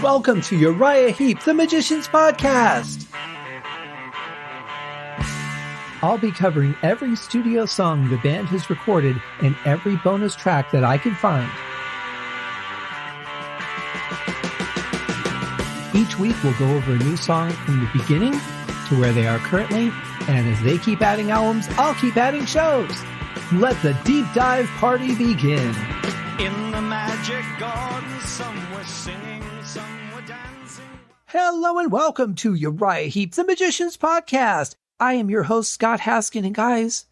Welcome to Uriah Heep, the Magician's Podcast. I'll be covering every studio song the band has recorded and every bonus track that I can find. Each week we'll go over a new song from the beginning to where they are currently, and as they keep adding albums, I'll keep adding shows. Let the deep dive party begin. In the magic garden, some were singing, some were dancing. Hello and welcome to Uriah Heep, the Magician's Podcast. I am your host, Scott Haskin, and guys,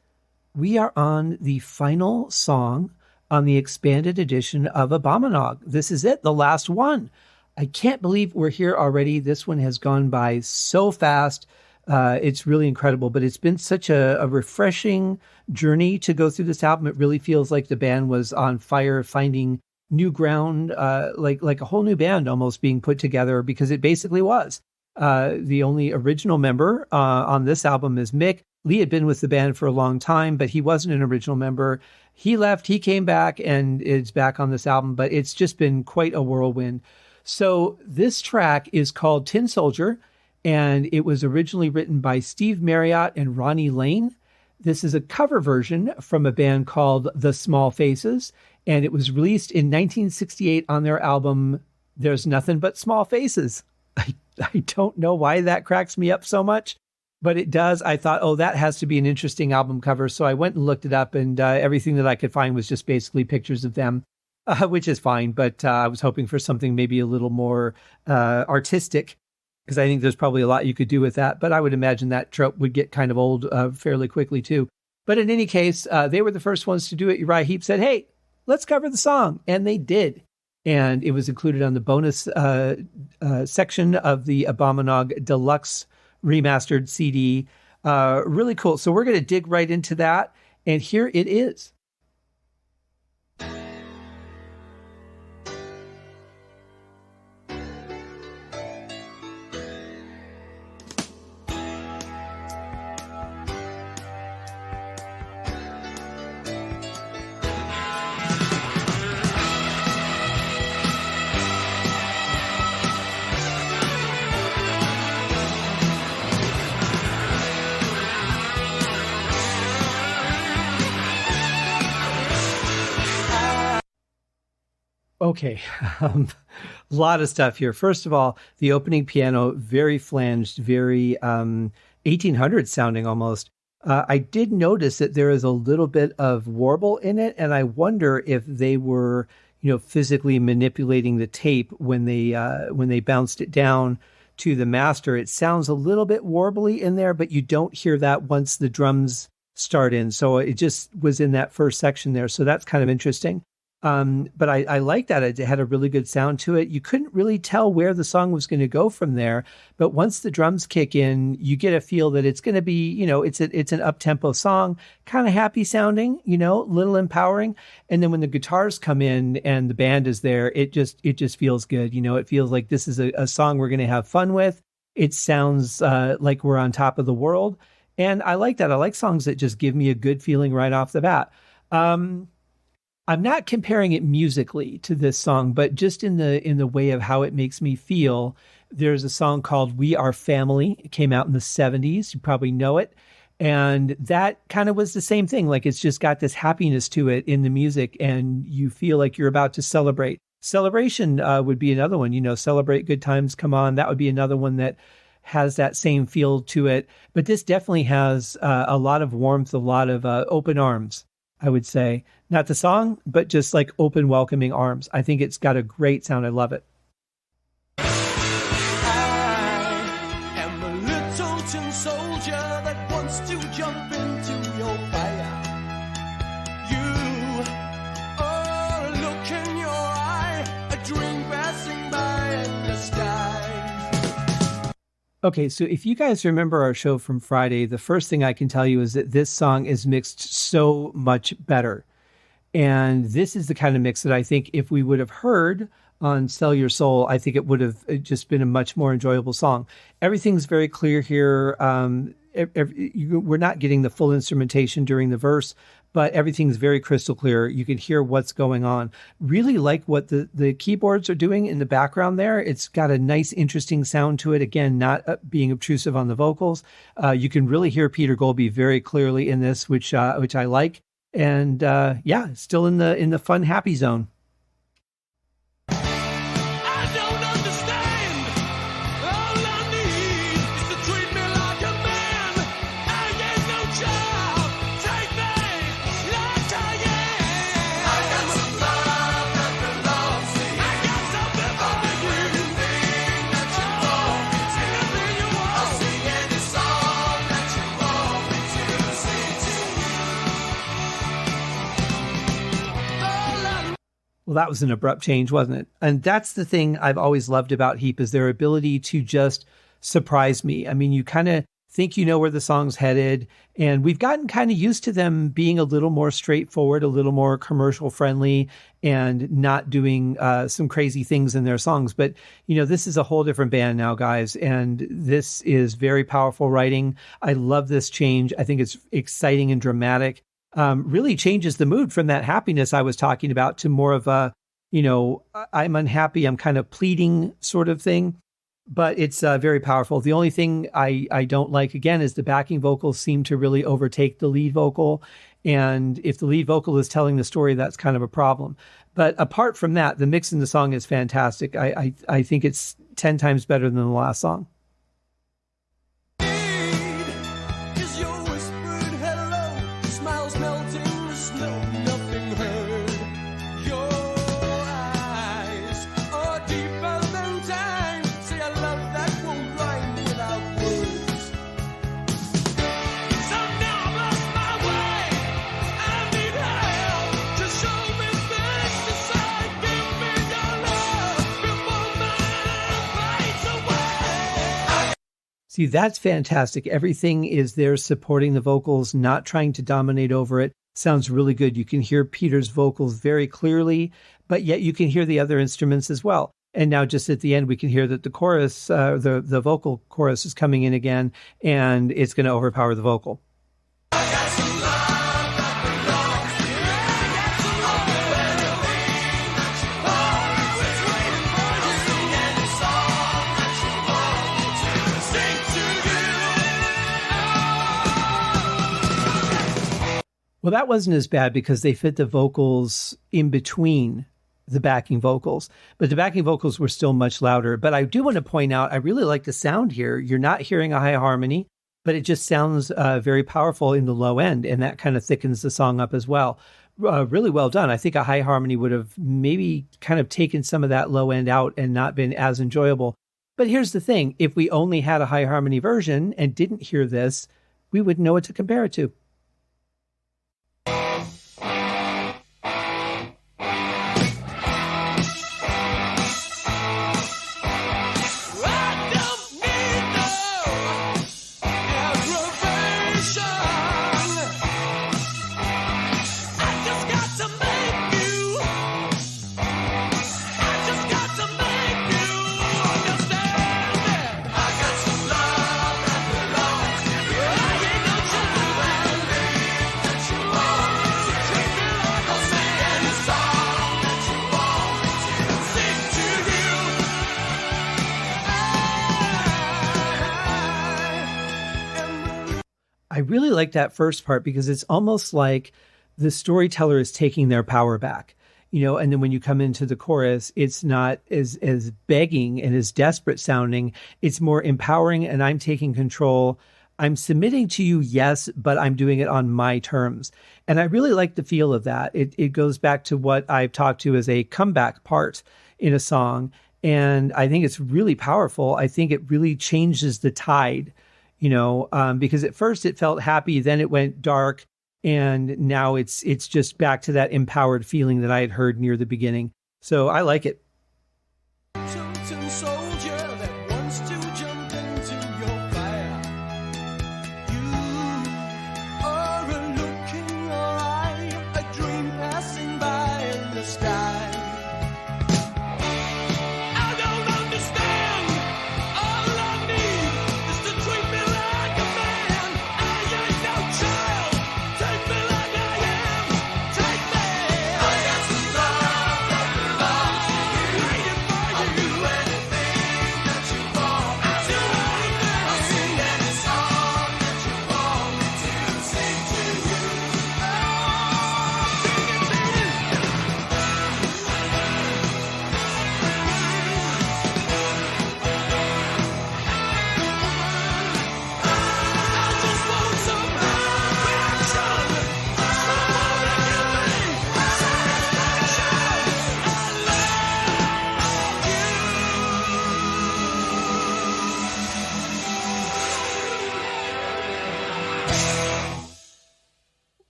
we are on the final song on the expanded edition of Abominog. This is it, the last one. I can't believe we're here already. This one has gone by so fast. It's really incredible, but it's been such a refreshing journey to go through this album. It really feels like the band was on fire, finding new ground, like a whole new band almost being put together, because it basically was. The only original member on this album is Mick. Lee had been with the band for a long time, but he wasn't an original member. He left, he came back, and is back on this album, but it's just been quite a whirlwind. So this track is called Tin Soldier, and it was originally written by Steve Marriott and Ronnie Lane. This is a cover version from a band called The Small Faces, and it was released in 1968 on their album There's Nothing But Small Faces. I don't know why that cracks me up so much, but it does. I thought, oh, that has to be an interesting album cover. So I went and looked it up, and everything that I could find was just basically pictures of them, which is fine. But I was hoping for something maybe a little more artistic, because I think there's probably a lot you could do with that. But I would imagine that trope would get kind of old fairly quickly, too. But in any case, they were the first ones to do it. Uriah Heep said, hey, let's cover the song. And they did. And it was included on the bonus section of the Abominog Deluxe Remastered CD. Really cool. So we're going to dig right into that. And here it is. Okay, a lot of stuff here. First of all, the opening piano, very flanged, very 1800s sounding almost. I did notice that there is a little bit of warble in it, and I wonder if they were, physically manipulating the tape when they bounced it down to the master. It sounds a little bit warbly in there, but you don't hear that once the drums start in. So it just was in that first section there. So that's kind of interesting. But I like that. It had a really good sound to it. You couldn't really tell where the song was going to go from there. But once the drums kick in, you get a feel that it's going to be, it's an up-tempo song, kind of happy sounding, little empowering. And then when the guitars come in and the band is there, it just feels good. It feels like this is a song we're going to have fun with. It sounds like we're on top of the world. And I like that. I like songs that just give me a good feeling right off the bat. I'm not comparing it musically to this song, but just in the way of how it makes me feel. There's a song called We Are Family. It came out in the 70s. You probably know it. And that kind of was the same thing. Like, it's just got this happiness to it in the music, and you feel like you're about to celebrate. Celebration would be another one, celebrate good times, come on. That would be another one that has that same feel to it. But this definitely has a lot of warmth, a lot of open arms, I would say. Not the song, but just like open, welcoming arms. I think it's got a great sound. I love it. I am the little tin soldier that wants to jump into your fire. You, oh, look in your eye, a dream passing by in the sky. Okay, so if you guys remember our show from Friday, the first thing I can tell you is that this song is mixed so much better. And this is the kind of mix that I think if we would have heard on Sell Your Soul, I think it would have just been a much more enjoyable song. Everything's very clear here. We're not getting the full instrumentation during the verse, but everything's very crystal clear. You can hear what's going on. Really like what the keyboards are doing in the background there. It's got a nice, interesting sound to it. Again, not being obtrusive on the vocals. You can really hear Peter Goalby very clearly in this, which I like. And still in the fun, happy zone. I don't understand. All I need is to treat me like a man. I ain't no child. Take me like I am. I got some love that belongs to you. I got something for you. Anything that you want me to. Anything you want. I'll sing any song that you want me to sing to you. Well, that was an abrupt change, wasn't it? And that's the thing I've always loved about Heep is their ability to just surprise me. I mean, you kind of think you know where the song's headed, and we've gotten kind of used to them being a little more straightforward, a little more commercial friendly, and not doing some crazy things in their songs. But, this is a whole different band now, guys, and this is very powerful writing. I love this change. I think it's exciting and dramatic. Really changes the mood from that happiness I was talking about to more of a, I'm unhappy, I'm kind of pleading sort of thing. But it's very powerful. The only thing I don't like, again, is the backing vocals seem to really overtake the lead vocal. And if the lead vocal is telling the story, that's kind of a problem. But apart from that, the mix in the song is fantastic. I think it's 10 times better than the last song. Is your whispered hello, smiles melting the snow, nothing heard. Your eyes are deeper than time. Say a love that won't rhyme without words. So now I've lost my way. I need help to show me things to say. Give me your love before mine fades away. See, that's fantastic. Everything is there supporting the vocals, not trying to dominate over it. Sounds really good. You can hear Peter's vocals very clearly, but yet you can hear the other instruments as well. And now just at the end, we can hear that the chorus, the vocal chorus is coming in again, and it's going to overpower the vocal. Well, that wasn't as bad because they fit the vocals in between the backing vocals, but the backing vocals were still much louder. But I do want to point out, I really like the sound here. You're not hearing a high harmony, but it just sounds very powerful in the low end, and that kind of thickens the song up as well. Really well done. I think a high harmony would have maybe kind of taken some of that low end out and not been as enjoyable. But here's the thing. If we only had a high harmony version and didn't hear this, we wouldn't know what to compare it to. I really like that first part because it's almost like the storyteller is taking their power back, and then when you come into the chorus, it's not as begging and as desperate sounding. It's more empowering, and I'm taking control. I'm submitting to you, yes, but I'm doing it on my terms. And I really like the feel of that. It goes back to what I've talked to as a comeback part in a song. And I think it's really powerful. I think it really changes the tide. Because at first it felt happy, then it went dark, and now it's just back to that empowered feeling that I had heard near the beginning. So I like it. Totem soldier that wants to jump into your fire. You are a look in your eye, a dream passing by in the sky. I don't understand. All I need is to treat me like a man. I ain't no child. Take me like I am.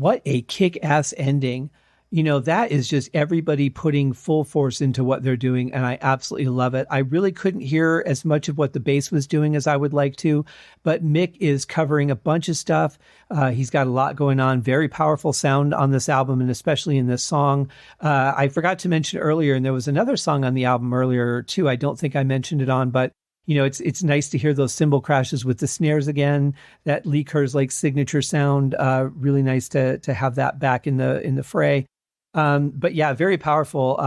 what a kick-ass ending. You know, that is just everybody putting full force into what they're doing, and I absolutely love it. I really couldn't hear as much of what the bass was doing as I would like to, but Mick is covering a bunch of stuff. He's got a lot going on, very powerful sound on this album, and especially in this song. I forgot to mention earlier, and there was another song on the album earlier too. I don't think I mentioned it on, but you know, it's nice to hear those cymbal crashes with the snares again. That Lee Kerslake signature sound, really nice to have that back in the fray. But yeah, very powerful.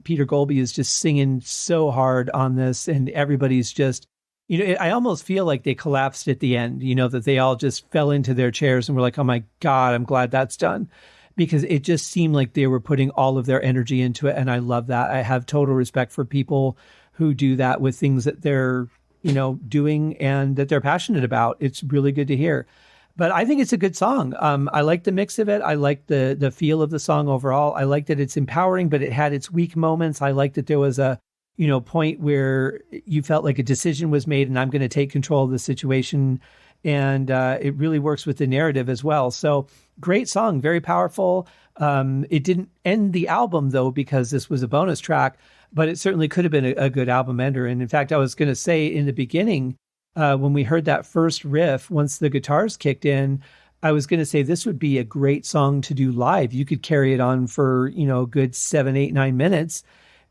Peter Goalby is just singing so hard on this, and everybody's just, you know, I almost feel like they collapsed at the end, you know, that they all just fell into their chairs and were like, oh my God, I'm glad that's done. Because it just seemed like they were putting all of their energy into it. And I love that. I have total respect for people who do that with things that they're, you know, doing and that they're passionate about. It's really good to hear. But I think it's a good song. I like the mix of it. I like the feel of the song overall. I like that it's empowering, but it had its weak moments. I like that there was a, you know, point where you felt like a decision was made and I'm going to take control of the situation. And it really works with the narrative as well. So great song, very powerful. It didn't end the album though, because this was a bonus track, but it certainly could have been a good album ender. And in fact, I was going to say in the beginning, when we heard that first riff, once the guitars kicked in, I was going to say this would be a great song to do live. You could carry it on for, you know, a good 7, 8, 9 minutes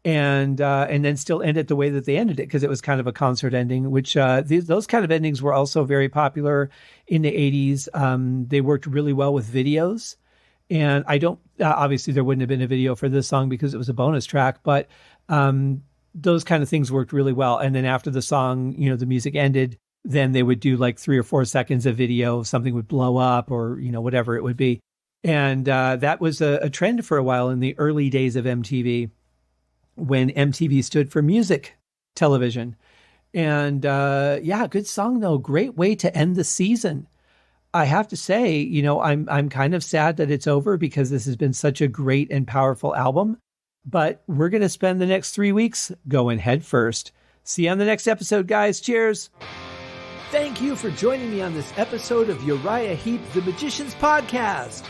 and then still end it the way that they ended it, because it was kind of a concert ending, which those kind of endings were also very popular in the 80s. They worked really well with videos. And I don't, obviously there wouldn't have been a video for this song because it was a bonus track, but those kind of things worked really well. And then after the song, you know, the music ended, then they would do like 3 or 4 seconds of video. Something would blow up or, you know, whatever it would be. And that was a trend for a while in the early days of MTV, when MTV stood for music television. And yeah, good song though. Great way to end the season. I have to say, you know, I'm kind of sad that it's over because this has been such a great and powerful album. But we're going to spend the next 3 weeks going head first. See you on the next episode, guys. Cheers. Thank you for joining me on this episode of Uriah Heep, the Magicians Podcast.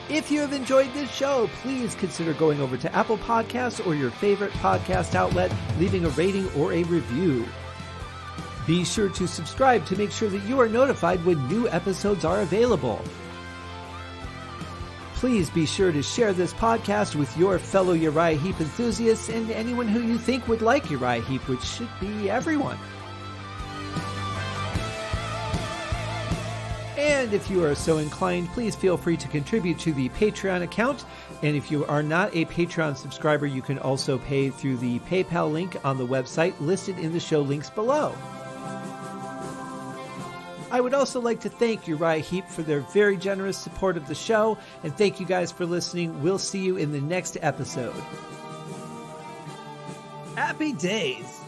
If you have enjoyed this show, please consider going over to Apple Podcasts or your favorite podcast outlet, leaving a rating or a review. Be sure to subscribe to make sure that you are notified when new episodes are available. Please be sure to share this podcast with your fellow Uriah Heep enthusiasts and anyone who you think would like Uriah Heep, which should be everyone. And if you are so inclined, please feel free to contribute to the Patreon account. And if you are not a Patreon subscriber, you can also pay through the PayPal link on the website listed in the show links below. I would also like to thank Uriah Heep for their very generous support of the show, and thank you guys for listening. We'll see you in the next episode. Happy days!